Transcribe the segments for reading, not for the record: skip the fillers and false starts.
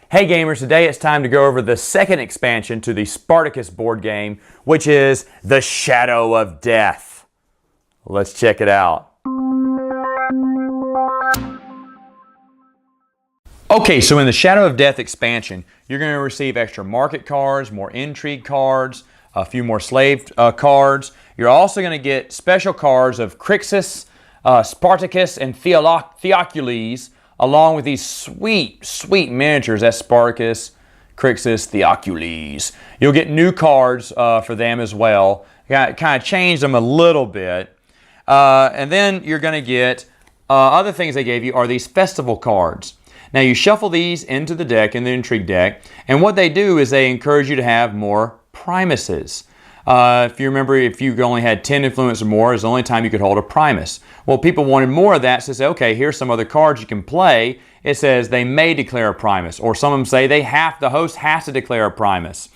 Hey gamers, today it's time to go over the second expansion to the Spartacus board game, which is the Shadow of Death. Let's check it out. Okay, so in the Shadow of Death expansion, you're going to receive extra market cards, more intrigue cards, a few more slave cards. You're also going to get special cards of Crixus, Spartacus, and Theocules, along with these sweet, sweet miniatures. That's Spartacus, Crixus, Theocules. You'll get new cards for them as well. Kind of change them a little bit. And then you're going to get other things they gave you are these festival cards. Now you shuffle these into the deck, in the intrigue deck, and what they do is they encourage you to have more Primuses. If you remember, if you only had 10 influence or more, is the only time you could hold a Primus. Well, people wanted more of that, so they say, okay, here's some other cards you can play. It says they may declare a Primus, or some of them say the host has to declare a Primus.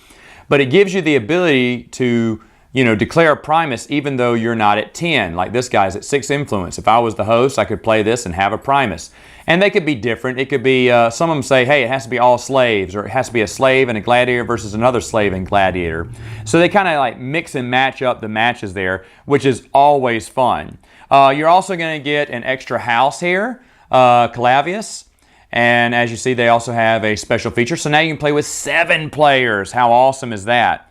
But it gives you the ability to, declare a Primus even though you're not at 10. Like this guy's at 6 influence. If I was the host, I could play this and have a Primus. And they could be different. It could be, some of them say, hey, it has to be all slaves, or it has to be a slave and a gladiator versus another slave and gladiator. So they kind of like mix and match up the matches there, which is always fun. You're also going to get an extra house here, Clavius. And as you see, they also have a special feature. So now you can play with 7 players. How awesome is that?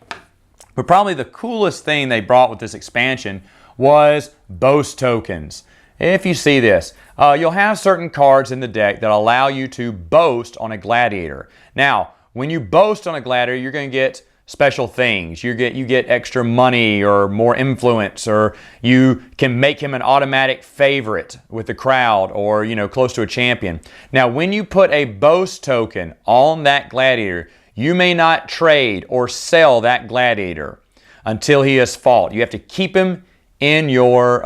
But probably the coolest thing they brought with this expansion was boast tokens. If you see this, you'll have certain cards in the deck that allow you to boast on a gladiator. Now, when you boast on a gladiator, you're going to get special things. You get extra money or more influence, or you can make him an automatic favorite with the crowd, or close to a champion. Now, when you put a boast token on that gladiator, you may not trade or sell that gladiator until he has fought. You have to keep him in your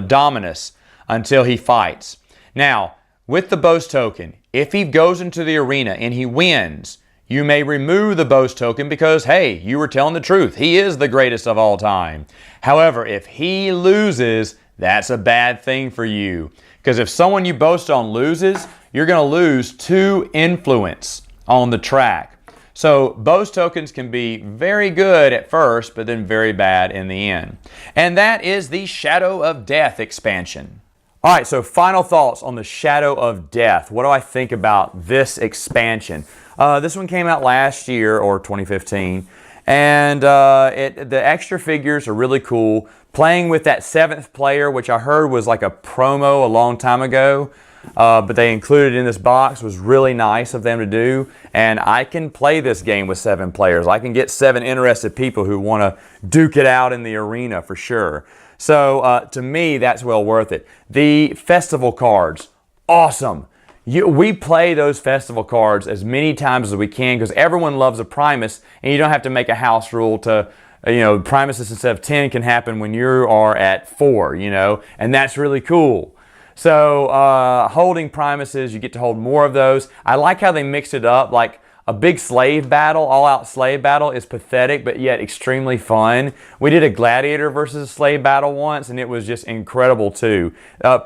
Dominus until he fights. Now, with the boast token, if he goes into the arena and he wins, you may remove the boast token because, hey, you were telling the truth. He is the greatest of all time. However, if he loses, that's a bad thing for you. Because if someone you boast on loses, you're going to lose 2 influence on the track. So boast tokens can be very good at first, but then very bad in the end. And that is the Shadow of Death expansion. All right, so final thoughts on the Shadow of Death. What do I think about this expansion? This one came out last year, or 2015, and the extra figures are really cool. Playing with that 7th player, which I heard was like a promo a long time ago, but they included in this box, was really nice of them to do. And I can play this game with 7 players. I can get 7 interested people who want to duke it out in the arena for sure. So to me, that's well worth it. The festival cards, awesome. We play those festival cards as many times as we can because everyone loves a Primus, and you don't have to make a house rule to, Primuses instead of 10 can happen when you are at 4, and that's really cool. So holding Primuses, you get to hold more of those. I like how they mixed it up. Like a big slave battle, all-out slave battle is pathetic, but yet extremely fun. We did a gladiator versus a slave battle once, and it was just incredible too.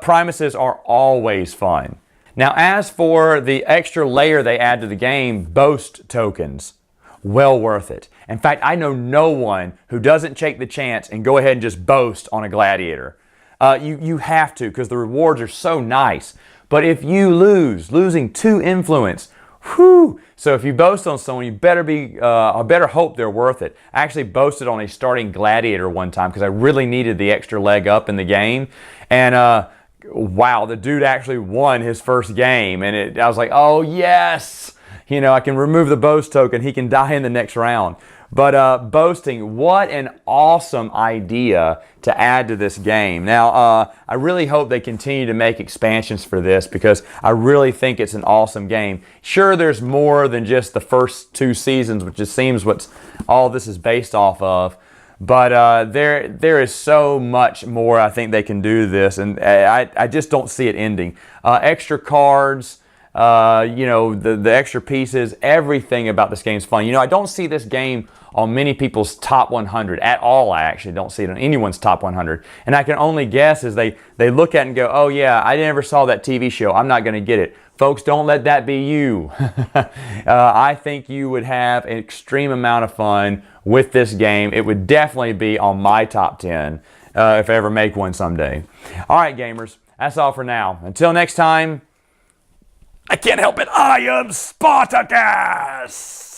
Primuses are always fun. Now, as for the extra layer they add to the game, boast tokens, well worth it. In fact, I know no one who doesn't take the chance and go ahead and just boast on a gladiator. You have to, because the rewards are so nice. But if you losing 2 influence, whew. So if you boast on someone, you better hope they're worth it. I actually boasted on a starting gladiator one time because I really needed the extra leg up in the game. And wow, the dude actually won his first game. And I was like, oh yes, I can remove the boast token. He can die in the next round. But boasting, what an awesome idea to add to this game. Now, I really hope they continue to make expansions for this because I really think it's an awesome game. Sure, there's more than just the first 2 seasons, which just seems what all this is based off of. But there is so much more I think they can do to this, and I just don't see it ending. Extra cards, the extra pieces, everything about this game is fun. I don't see this game on many people's top 100 at all. I actually don't see it on anyone's top 100. And I can only guess as they look at it and go, oh yeah, I never saw that TV show, I'm not going to get it. Folks, don't let that be you. I think you would have an extreme amount of fun with this game. It would definitely be on my top 10 if I ever make one someday. All right, gamers, that's all for now. Until next time, I can't help it. I am Spartacus!